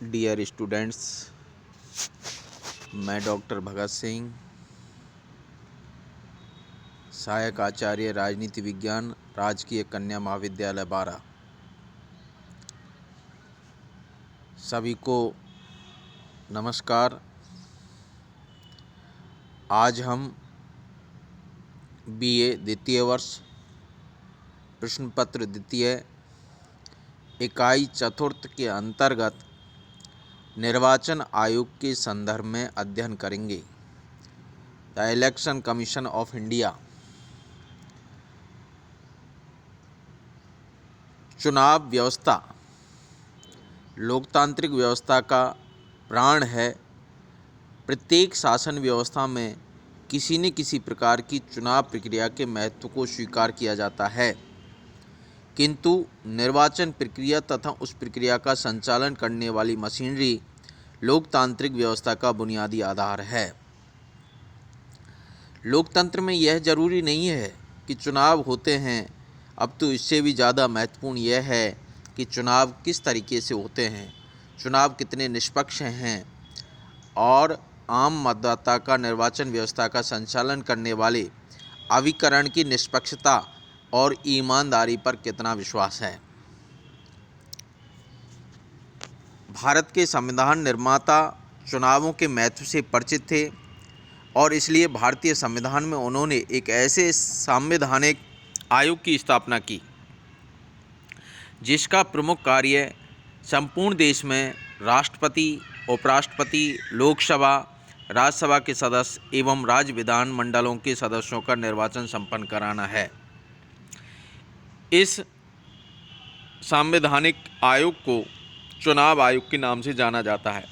Dear students, मैं doctor Bhagat Singh, सहायक आचार्य राजनीति विज्ञान, राजकीय कन्या महाविद्यालय बारा। सभी को नमस्कार। आज हम बीए द्वितीय वर्ष प्रश्न पत्र द्वितीय इकाई चतुर्थ के अंतर्गत निर्वाचन आयोग के संदर्भ में अध्ययन करेंगे। The election commission of India. चुनाव व्यवस्था लोकतांत्रिक व्यवस्था का प्राण है। प्रत्येक शासन व्यवस्था में किसी न किसी प्रकार की चुनाव प्रक्रिया के महत्व को स्वीकार किया जाता है, किंतु निर्वाचन प्रक्रिया तथा उस प्रक्रिया का संचालन करने वाली मशीनरी लोकतांत्रिक व्यवस्था का बुनियादी आधार है। लोकतंत्र में यह जरूरी नहीं है कि चुनाव होते हैं, अब तो इससे भी ज़्यादा महत्वपूर्ण यह है कि चुनाव किस तरीके से होते हैं, चुनाव कितने निष्पक्ष हैं और आम मतदाता का निर्वाचन व्यवस्था का संचालन करने वाले अभिकरण की निष्पक्षता और ईमानदारी पर कितना विश्वास है। भारत के संविधान निर्माता चुनावों के महत्व से परिचित थे और इसलिए भारतीय संविधान में उन्होंने एक ऐसे संवैधानिक आयोग की स्थापना की जिसका प्रमुख कार्य संपूर्ण देश में राष्ट्रपति, उपराष्ट्रपति, लोकसभा, राज्यसभा के सदस्य एवं राज्य विधान मंडलों के सदस्यों का निर्वाचन संपन्न कराना है। इस संवैधानिक आयोग को चुनाव आयोग के नाम से जाना जाता है।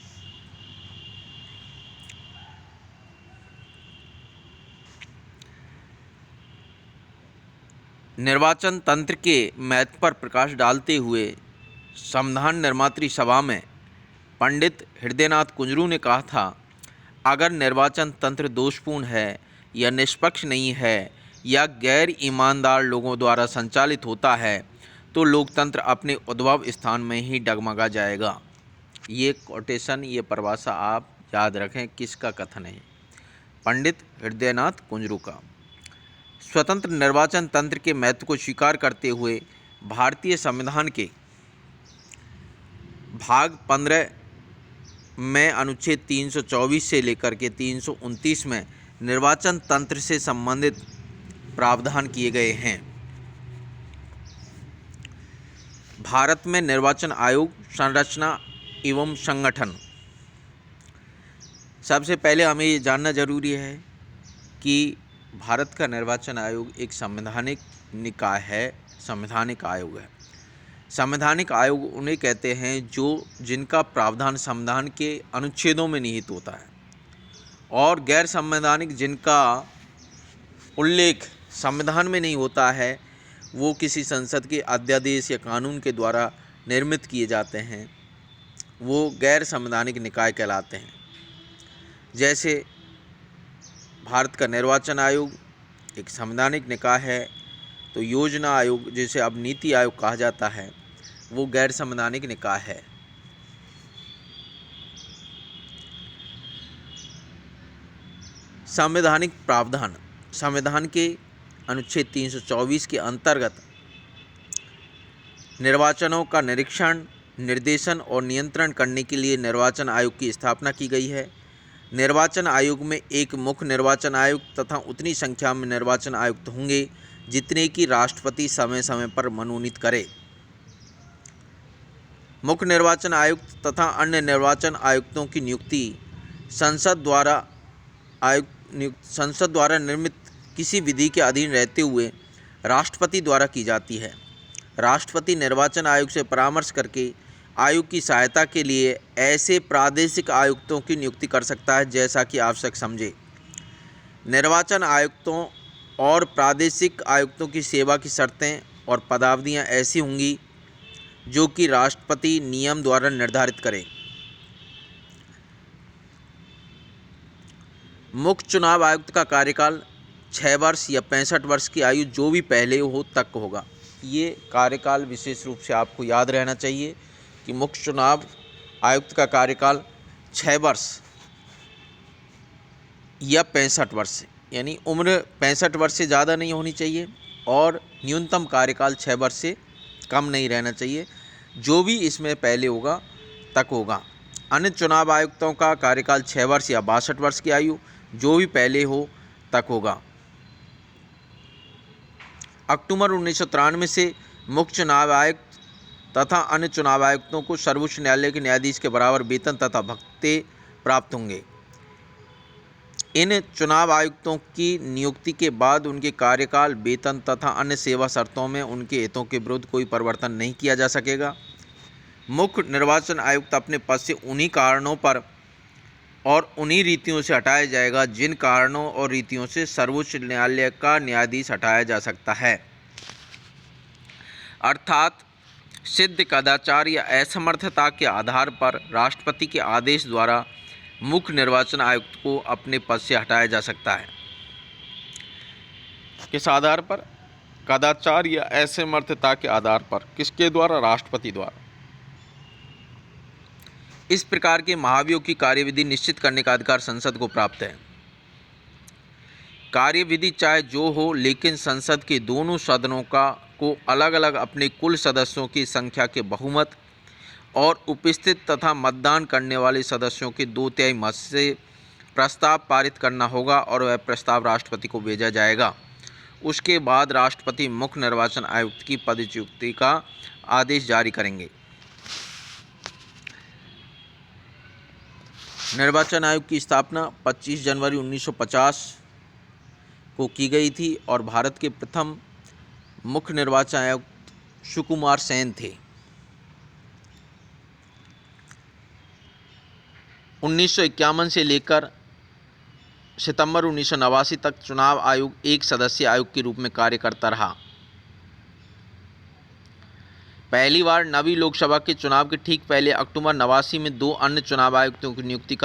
निर्वाचन तंत्र के महत्व पर प्रकाश डालते हुए संविधान निर्मात्री सभा में पंडित हृदयनाथ कुंजरू ने कहा था, अगर निर्वाचन तंत्र दोषपूर्ण है या निष्पक्ष नहीं है या गैर ईमानदार लोगों द्वारा संचालित होता है तो लोकतंत्र अपने उद्भव स्थान में ही डगमगा जाएगा। ये कोटेशन, ये परिभाषा आप याद रखें, किसका कथन है? पंडित हृदयनाथ कुंजरू का। स्वतंत्र निर्वाचन तंत्र के महत्व को स्वीकार करते हुए भारतीय संविधान के भाग 15 में अनुच्छेद 324 से लेकर के 329 में निर्वाचन तंत्र से संबंधित प्रावधान किए गए हैं। भारत में निर्वाचन आयोग संरचना एवं संगठन। सबसे पहले हमें ये जानना जरूरी है कि भारत का निर्वाचन आयोग एक संवैधानिक निकाय है, संवैधानिक आयोग है। संवैधानिक आयोग उन्हें कहते हैं जिनका प्रावधान संविधान के अनुच्छेदों में निहित होता है, और गैर संवैधानिक जिनका उल्लेख संविधान में नहीं होता है वो किसी संसद के अध्यादेश या कानून के द्वारा निर्मित किए जाते हैं, वो गैर संवैधानिक निकाय कहलाते हैं। जैसे भारत का निर्वाचन आयोग एक संवैधानिक निकाय है, तो योजना आयोग, जिसे अब नीति आयोग कहा जाता है, वो गैर संवैधानिक निकाय है। संवैधानिक प्रावधान। संविधान के अनुच्छेद 324 के अंतर्गत निर्वाचनों का निरीक्षण, निर्देशन और नियंत्रण करने के लिए निर्वाचन आयोग की स्थापना की गई है। निर्वाचन आयोग में एक मुख्य निर्वाचन आयुक्त तथा उतनी संख्या में निर्वाचन आयुक्त होंगे जितने की राष्ट्रपति समय समय पर मनोनीत करे। मुख्य निर्वाचन आयुक्त तथा अन्य निर्वाचन आयुक्तों की नियुक्ति संसद द्वारा निर्मित किसी विधि के अधीन रहते हुए राष्ट्रपति द्वारा की जाती है। राष्ट्रपति निर्वाचन आयोग से परामर्श करके आयोग की सहायता के लिए ऐसे प्रादेशिक आयुक्तों की नियुक्ति कर सकता है जैसा कि आवश्यक समझे। निर्वाचन आयुक्तों और प्रादेशिक आयुक्तों की सेवा की शर्तें और पदावधियां ऐसी होंगी जो कि राष्ट्रपति नियम द्वारा निर्धारित करे। मुख्य चुनाव आयुक्त का कार्यकाल 6 वर्ष या 65 वर्ष की आयु जो भी पहले हो तक होगा। ये कार्यकाल विशेष रूप से आपको याद रहना चाहिए कि मुख्य चुनाव आयुक्त का कार्यकाल 6 वर्ष या 65 वर्ष, यानी उम्र 65 वर्ष से ज़्यादा नहीं होनी चाहिए और न्यूनतम कार्यकाल 6 वर्ष से कम नहीं रहना चाहिए। जो भी इसमें पहले होगा तक होगा। अन्य चुनाव आयुक्तों का कार्यकाल 6 वर्ष या 62 वर्ष की आयु, जो भी पहले हो तक होगा। अक्टूबर 1993 से मुख्य चुनाव आयुक्त तथा अन्य चुनाव आयुक्तों को सर्वोच्च न्यायालय के न्यायाधीश के बराबर वेतन तथा भत्ते प्राप्त होंगे। इन चुनाव आयुक्तों की नियुक्ति के बाद उनके कार्यकाल, वेतन तथा अन्य सेवा शर्तों में उनके हितों के विरुद्ध कोई परिवर्तन नहीं किया जा सकेगा। मुख्य निर्वाचन आयुक्त अपने पद से उन्हीं कारणों पर और उन्हीं रीतियों से हटाया जाएगा जिन कारणों और रीतियों से सर्वोच्च न्यायालय का न्यायाधीश हटाया जा सकता है। अर्थात सिद्ध कदाचार या असमर्थता के आधार पर राष्ट्रपति के आदेश द्वारा मुख्य निर्वाचन आयुक्त को अपने पद से हटाया जा सकता है। किस आधार पर? कदाचार या असमर्थता के आधार पर। किसके द्वारा? राष्ट्रपति द्वारा। इस प्रकार के महाभियोग की कार्यविधि निश्चित करने का अधिकार संसद को प्राप्त है। कार्यविधि चाहे जो हो, लेकिन संसद के दोनों सदनों को अलग अलग अपने कुल सदस्यों की संख्या के बहुमत और उपस्थित तथा मतदान करने वाले सदस्यों के 2/3 मत से प्रस्ताव पारित करना होगा और वह प्रस्ताव राष्ट्रपति को भेजा जाएगा। उसके बाद राष्ट्रपति मुख्य निर्वाचन आयुक्त की पदच्युति का आदेश जारी करेंगे। निर्वाचन आयोग की स्थापना 25 जनवरी 1950 को की गई थी और भारत के प्रथम मुख्य निर्वाचन आयुक्त सुकुमार सेन थे। 1951 से लेकर सितंबर 1989 तक चुनाव आयोग एक सदस्यीय आयोग के रूप में कार्य करता रहा। पहली बार नवी लोकसभा के चुनाव के ठीक पहले अक्टूबर 89 में 2 अन्य चुनाव आयुक्तों की नियुक्ति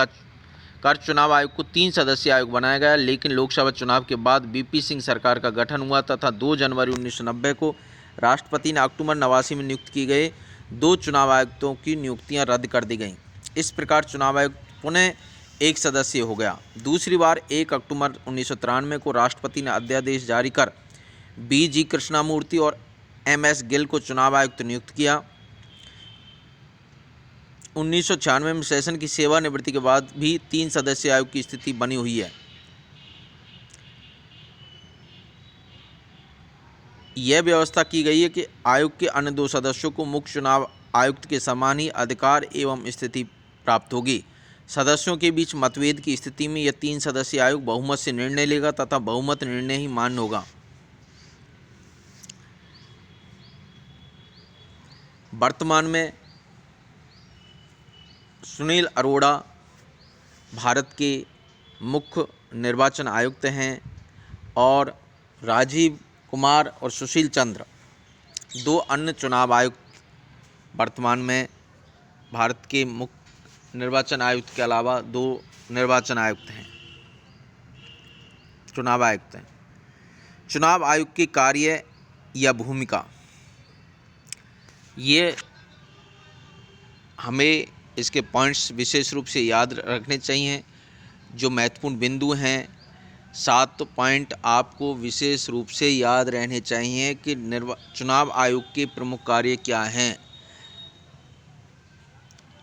कर चुनाव आयोग को 3 सदस्यीय आयोग बनाया गया, लेकिन लोकसभा चुनाव के बाद वीपी सिंह सरकार का गठन हुआ तथा 2 जनवरी 1990 को राष्ट्रपति ने अक्टूबर 89 में नियुक्त किए गए 2 चुनाव आयुक्तों की नियुक्तियां रद्द कर दी गईं। इस प्रकार चुनाव आयोग पुनः एक सदस्यीय हो गया। दूसरी बार 1 अक्टूबर 1993 को राष्ट्रपति ने अध्यादेश जारी कर BG कृष्णामूर्ति और MS गिल को चुनाव आयुक्त नियुक्त किया। 1996 में सेशन की सेवानिवृत्ति के बाद भी 3 सदस्यीय आयोग की स्थिति बनी हुई है। यह व्यवस्था की गई है कि आयोग के अन्य 2 सदस्यों को मुख्य चुनाव आयुक्त के समान ही अधिकार एवं स्थिति प्राप्त होगी। सदस्यों के बीच मतभेद की स्थिति में यह 3 सदस्यीय आयोग बहुमत से निर्णय लेगा तथा बहुमत निर्णय ही मान्य होगा। वर्तमान में सुनील अरोड़ा भारत के मुख्य निर्वाचन आयुक्त हैं और राजीव कुमार और सुशील चंद्र 2 अन्य चुनाव आयुक्त वर्तमान में भारत के मुख्य निर्वाचन आयुक्त के अलावा 2 निर्वाचन आयुक्त हैं, चुनाव आयुक्त हैं। चुनाव आयोग के कार्य या भूमिका, ये हमें इसके पॉइंट्स विशेष रूप से याद रखने चाहिए। जो महत्वपूर्ण बिंदु हैं 7 पॉइंट आपको विशेष रूप से याद रहने चाहिए कि चुनाव आयोग के प्रमुख कार्य क्या हैं।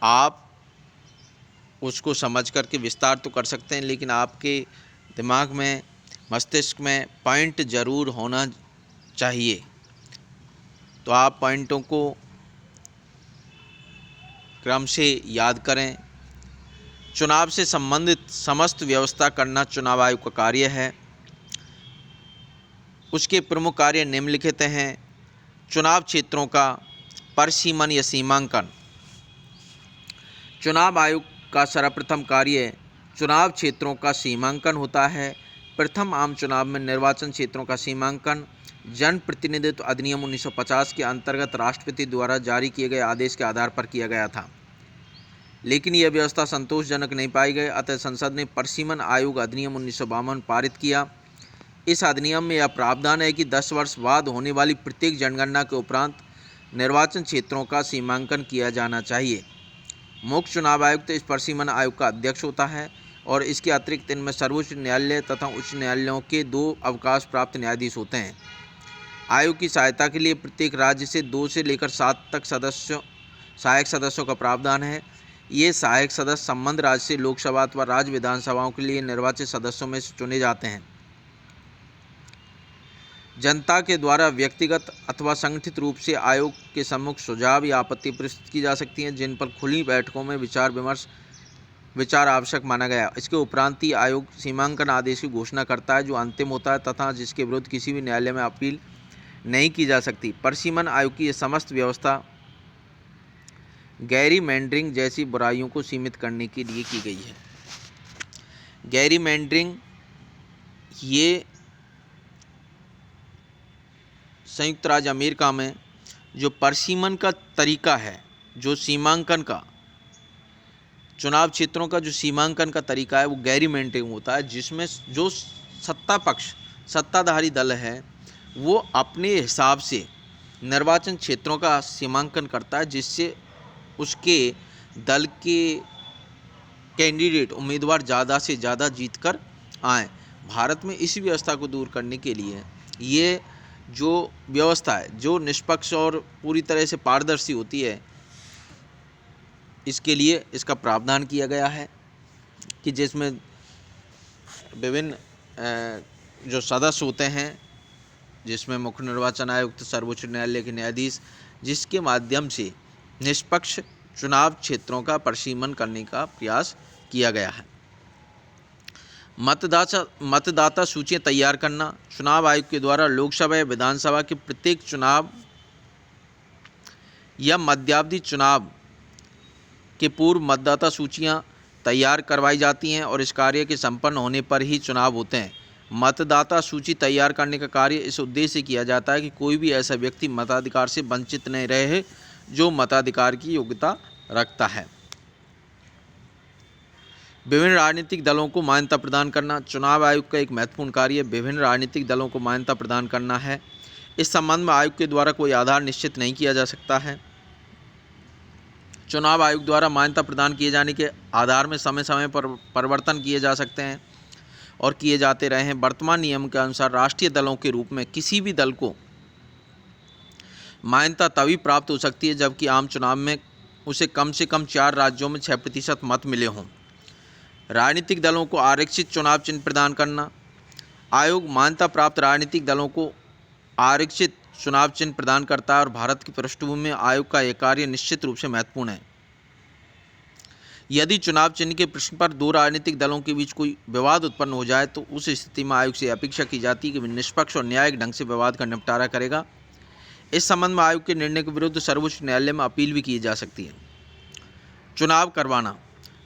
आप उसको समझ करके विस्तार तो कर सकते हैं, लेकिन आपके दिमाग में, मस्तिष्क में पॉइंट ज़रूर होना चाहिए। तो आप पॉइंटों को क्रम से याद करें। चुनाव से संबंधित समस्त व्यवस्था करना चुनाव आयोग का कार्य है। उसके प्रमुख कार्य निम्नलिखित हैं। चुनाव क्षेत्रों का परिसीमन या सीमांकन। चुनाव आयोग का सर्वप्रथम कार्य चुनाव क्षेत्रों का सीमांकन होता है। प्रथम आम चुनाव में निर्वाचन क्षेत्रों का सीमांकन जनप्रतिनिधित्व अधिनियम 1950 के अंतर्गत राष्ट्रपति द्वारा जारी किए गए आदेश के आधार पर किया गया था, लेकिन यह व्यवस्था संतोषजनक नहीं पाई गई। अतः संसद ने परिसीमन आयोग अधिनियम 1952 पारित किया। इस अधिनियम में यह प्रावधान है कि 10 वर्ष बाद होने वाली प्रत्येक जनगणना के उपरांत निर्वाचन क्षेत्रों का सीमांकन किया जाना चाहिए। मुख्य चुनाव आयुक्त इस परिसीमन आयोग का अध्यक्ष होता है और इसके अतिरिक्त इनमें सर्वोच्च न्यायालय तथा उच्च न्यायालयों के 2 अवकाश प्राप्त न्यायाधीश होते हैं। आयोग की सहायता के लिए प्रत्येक राज्य से 2 से लेकर 7 तक सहायक सदस्यों का प्रावधान है। ये सहायक सदस्य संबद्ध राज्य से लोकसभा अथवा राज्य विधानसभाओं के लिए निर्वाचित सदस्यों में से चुने जाते हैं। जनता के द्वारा व्यक्तिगत अथवा संगठित रूप से आयोग के सम्मुख सुझाव या आपत्ति प्रस्तुत की जा सकती हैं, जिन पर खुली बैठकों में विचार आवश्यक माना गया। इसके उपरांत ही आयोग सीमांकन आदेश की घोषणा करता है, जो अंतिम होता है तथा जिसके विरुद्ध किसी भी न्यायालय में अपील नहीं की जा सकती। परिसीमन आयोग की यह समस्त व्यवस्था गैरीमैंडरिंग जैसी बुराइयों को सीमित करने के लिए की गई है। गैरीमैंडरिंग ये संयुक्त राज्य अमेरिका में जो परिसीमन का तरीका है, जो सीमांकन का, चुनाव क्षेत्रों का जो सीमांकन का तरीका है, वो गैरीमैंडरिंग होता है, जिसमें जो सत्ताधारी दल है वो अपने हिसाब से निर्वाचन क्षेत्रों का सीमांकन करता है, जिससे उसके दल के कैंडिडेट उम्मीदवार ज़्यादा से ज़्यादा जीत कर आएँ। भारत में इस व्यवस्था को दूर करने के लिए ये जो व्यवस्था है, जो निष्पक्ष और पूरी तरह से पारदर्शी होती है, इसके लिए इसका प्रावधान किया गया है कि जिसमें विभिन्न जो सदस्य होते हैं, जिसमें मुख्य निर्वाचन आयुक्त, सर्वोच्च न्यायालय के न्यायाधीश, जिसके माध्यम से निष्पक्ष चुनाव क्षेत्रों का परिसीमन करने का प्रयास किया गया है। मतदाता सूचियां तैयार करना। चुनाव आयोग के द्वारा लोकसभा या विधानसभा के प्रत्येक चुनाव या मध्यावधि चुनाव के पूर्व मतदाता सूचियां तैयार करवाई जाती हैं और इस कार्य के संपन्न होने पर ही चुनाव होते हैं। मतदाता सूची तैयार करने का कार्य इस उद्देश्य से किया जाता है कि कोई भी ऐसा व्यक्ति मताधिकार से वंचित नहीं रहे जो मताधिकार की योग्यता रखता है। विभिन्न राजनीतिक दलों को मान्यता प्रदान करना। चुनाव आयोग का एक महत्वपूर्ण कार्य विभिन्न राजनीतिक दलों को मान्यता प्रदान करना है। इस संबंध में आयोग के द्वारा कोई आधार निश्चित नहीं किया जा सकता है। चुनाव आयोग द्वारा मान्यता प्रदान किए जाने के आधार में समय समय पर परिवर्तन किए जा सकते हैं और किए जाते रहे हैं। वर्तमान नियम के अनुसार राष्ट्रीय दलों के रूप में किसी भी दल को मान्यता तभी प्राप्त हो सकती है जबकि आम चुनाव में उसे कम से कम 4 राज्यों में 6% मत मिले हों। राजनीतिक दलों को आरक्षित चुनाव चिन्ह प्रदान करना। आयोग मान्यता प्राप्त राजनीतिक दलों को आरक्षित चुनाव चिन्ह प्रदान करता है और भारत की पृष्ठभूमि में आयोग का यह कार्य निश्चित रूप से महत्वपूर्ण है। यदि चुनाव चिन्ह के प्रश्न पर 2 राजनीतिक दलों के बीच कोई विवाद उत्पन्न हो जाए तो उस स्थिति में आयोग से अपेक्षा की जाती है कि वह निष्पक्ष और न्यायिक ढंग से विवाद का निपटारा करेगा। इस संबंध में आयोग के निर्णय के विरुद्ध सर्वोच्च न्यायालय में अपील भी की जा सकती है। चुनाव करवाना।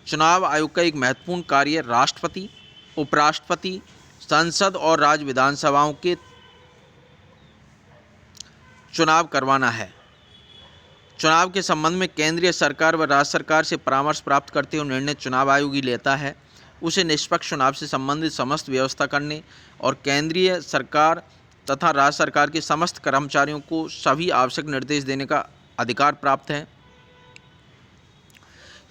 चुनाव आयोग का एक महत्वपूर्ण कार्य राष्ट्रपति, उपराष्ट्रपति, संसद और राज्य विधानसभाओं के चुनाव करवाना है। चुनाव के संबंध में केंद्रीय सरकार व राज्य सरकार से परामर्श प्राप्त करते हुए निर्णय चुनाव आयोग ही लेता है। उसे निष्पक्ष चुनाव से संबंधित समस्त व्यवस्था करने और केंद्रीय सरकार तथा राज्य सरकार के समस्त कर्मचारियों को सभी आवश्यक निर्देश देने का अधिकार प्राप्त है।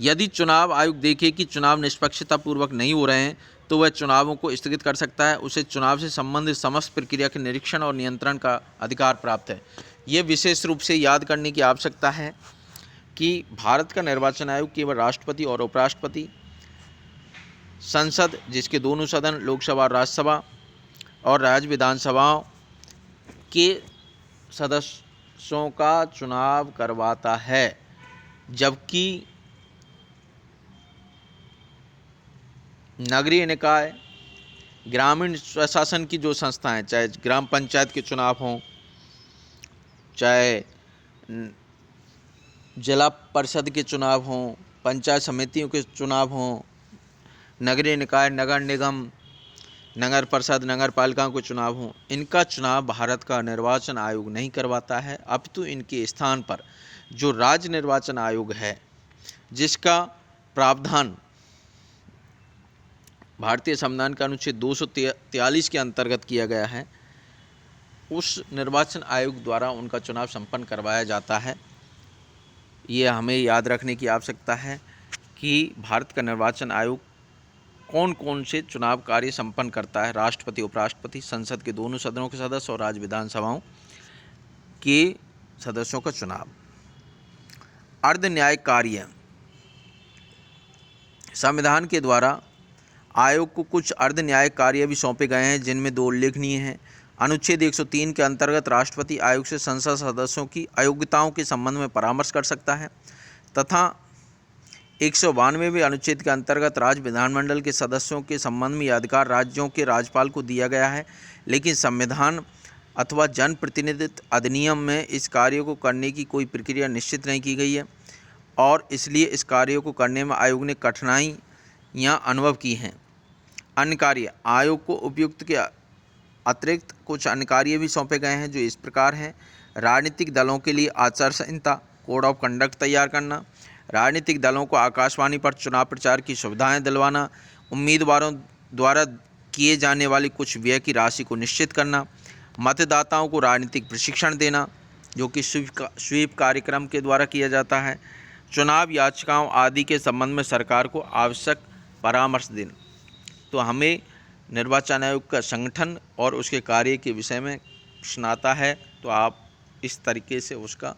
यदि चुनाव आयोग देखे कि चुनाव निष्पक्षतापूर्वक नहीं हो रहे हैं तो वह चुनावों को स्थगित कर सकता है। उसे चुनाव से संबंधित समस्त प्रक्रिया के निरीक्षण और नियंत्रण का अधिकार प्राप्त है। ये विशेष रूप से याद करने की आवश्यकता है कि भारत का निर्वाचन आयोग केवल राष्ट्रपति और उपराष्ट्रपति, संसद जिसके दोनों सदन लोकसभा और राज्यसभा और राज्य विधानसभाओं के सदस्यों का चुनाव करवाता है, जबकि नगरीय निकाय, ग्रामीण स्वशासन की जो संस्थाएं, चाहे ग्राम पंचायत के चुनाव हों, चाहे जिला परिषद के चुनाव हों, पंचायत समितियों के चुनाव हों, नगरीय निकाय, नगर निगम, नगर परिषद, नगर पालिकाओं के चुनाव हों, इनका चुनाव भारत का निर्वाचन आयोग नहीं करवाता है। अपितु इनके स्थान पर जो राज्य निर्वाचन आयोग है, जिसका प्रावधान भारतीय संविधान का अनुच्छेद 243 के अंतर्गत किया गया है, उस निर्वाचन आयोग द्वारा उनका चुनाव संपन्न करवाया जाता है। ये हमें याद रखने की आवश्यकता है। कि भारत का निर्वाचन आयोग कौन कौन से चुनाव कार्य संपन्न करता है। राष्ट्रपति, उपराष्ट्रपति, संसद के दोनों सदनों के सदस्य और राज्य विधानसभाओं के सदस्यों का चुनाव। अर्ध न्यायिक कार्य। संविधान के द्वारा आयोग को कुछ अर्ध न्यायिक कार्य भी सौंपे गए हैं, जिनमें दो उल्लेखनीय हैं। अनुच्छेद 103 के अंतर्गत राष्ट्रपति आयोग से संसद सदस्यों की अयोग्यताओं के संबंध में परामर्श कर सकता है तथा 192वें अनुच्छेद के अंतर्गत राज्य विधानमंडल के सदस्यों के संबंध में यह अधिकार राज्यों के राज्यपाल को दिया गया है, लेकिन संविधान अथवा जनप्रतिनिधित्व अधिनियम में इस कार्य को करने की कोई प्रक्रिया निश्चित नहीं की गई है और इसलिए इस कार्य को करने में आयोग ने कठिनाइयाँ अनुभव की हैं। अन्य कार्य। आयोग को उपयुक्त के अतिरिक्त कुछ अन्य कार्य भी सौंपे गए हैं, जो इस प्रकार हैं। राजनीतिक दलों के लिए आचार संहिता, कोड ऑफ कंडक्ट तैयार करना, राजनीतिक दलों को आकाशवाणी पर चुनाव प्रचार की सुविधाएं दिलवाना, उम्मीदवारों द्वारा किए जाने वाली कुछ व्यय की राशि को निश्चित करना, मतदाताओं को राजनीतिक प्रशिक्षण देना, जो कि स्वीप कार्यक्रम के द्वारा किया जाता है, चुनाव याचिकाओं आदि के संबंध में सरकार को आवश्यक परामर्श देना। तो हमें निर्वाचन आयोग का संगठन और उसके कार्य के विषय में प्रश्न आता है, तो आप इस तरीके से उसका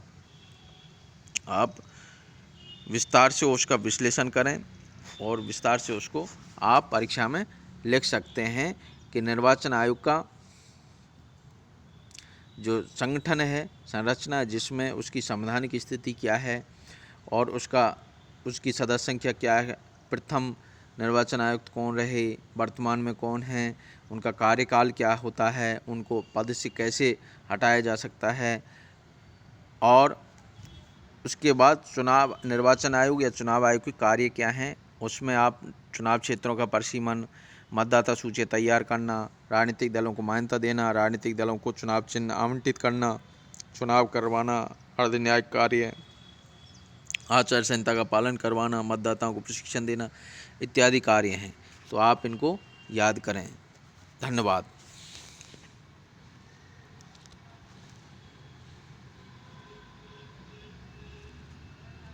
आप विस्तार से उसका विश्लेषण करें और विस्तार से उसको आप परीक्षा में लिख सकते हैं कि निर्वाचन आयोग का जो संगठन है, संरचना, जिसमें उसकी संवैधानिक स्थिति क्या है और उसकी सदस्य संख्या क्या है, प्रथम निर्वाचन आयुक्त कौन रहे, वर्तमान में कौन हैं, उनका कार्यकाल क्या होता है, उनको पद से कैसे हटाया जा सकता है, और उसके बाद निर्वाचन आयोग या चुनाव आयोग के कार्य क्या हैं, उसमें आप चुनाव क्षेत्रों का परिसीमन, मतदाता सूची तैयार करना, राजनीतिक दलों को मान्यता देना, राजनीतिक दलों को चुनाव चिन्ह आवंटित करना, चुनाव करवाना, अर्ध न्यायिक कार्य, आचार संहिता का पालन करवाना, मतदाताओं को प्रशिक्षण देना इत्यादि कार्य हैं। तो आप इनको याद करें। धन्यवाद।